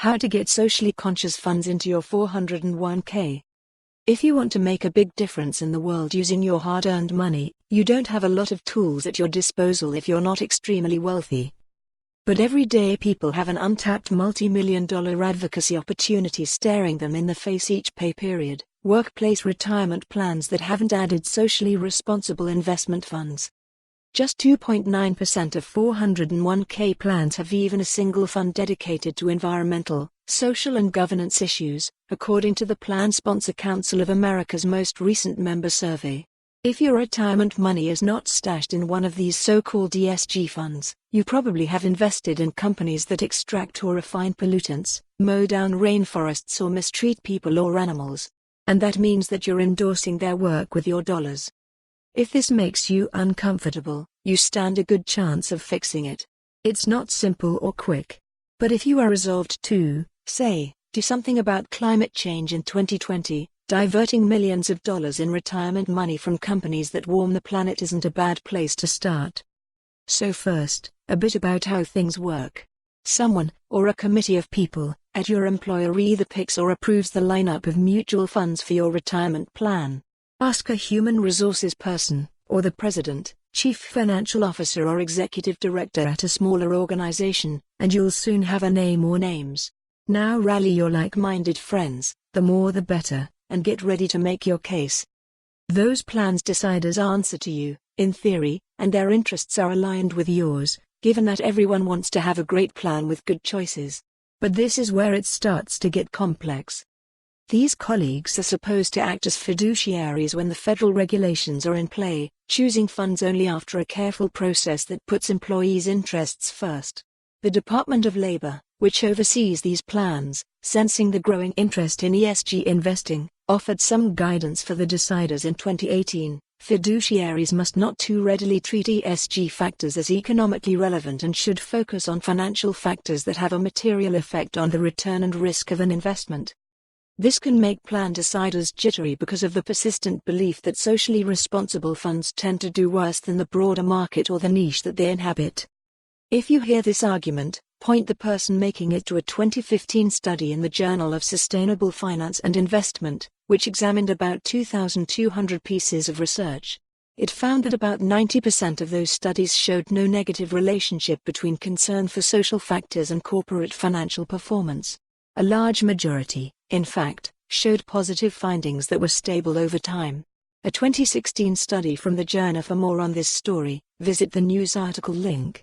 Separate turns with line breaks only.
How to get socially conscious funds into your 401k. If you want to make a big difference in the world using your hard-earned money, you don't have a lot of tools at your disposal if you're not extremely wealthy. But everyday people have an untapped multi-million-dollar advocacy opportunity staring them in the face each pay period: workplace retirement plans that haven't added socially responsible investment funds. Just 2.9% of 401k plans have even a single fund dedicated to environmental, social and governance issues, according to the Plan Sponsor Council of America's most recent member survey. If your retirement money is not stashed in one of these so-called ESG funds, you probably have invested in companies that extract or refine pollutants, mow down rainforests or mistreat people or animals. And that means that you're endorsing their work with your dollars. If this makes you uncomfortable, you stand a good chance of fixing it. It's not simple or quick. But if you are resolved to, say, do something about climate change in 2020, diverting millions of dollars in retirement money from companies that warm the planet isn't a bad place to start. So first, a bit about how things work. Someone, or a committee of people, at your employer either picks or approves the lineup of mutual funds for your retirement plan. Ask a human resources person, or the president, chief financial officer or executive director at a smaller organization, and you'll soon have a name or names. Now rally your like-minded friends, the more the better, and get ready to make your case. Those plans deciders answer to you, in theory, and their interests are aligned with yours, given that everyone wants to have a great plan with good choices. But this is where it starts to get complex. These colleagues are supposed to act as fiduciaries when the federal regulations are in play, choosing funds only after a careful process that puts employees' interests first. The Department of Labor, which oversees these plans, sensing the growing interest in ESG investing, offered some guidance for the deciders in 2018. Fiduciaries must not too readily treat ESG factors as economically relevant and should focus on financial factors that have a material effect on the return and risk of an investment. This can make plan deciders jittery because of the persistent belief that socially responsible funds tend to do worse than the broader market or the niche that they inhabit. If you hear this argument, point the person making it to a 2015 study in the Journal of Sustainable Finance and Investment, which examined about 2,200 pieces of research. It found that about 90% of those studies showed no negative relationship between concern for social factors and corporate financial performance. A large majority, in fact, showed positive findings that were stable over time. A 2016 study from the Journal. For more on this story, visit the news article link.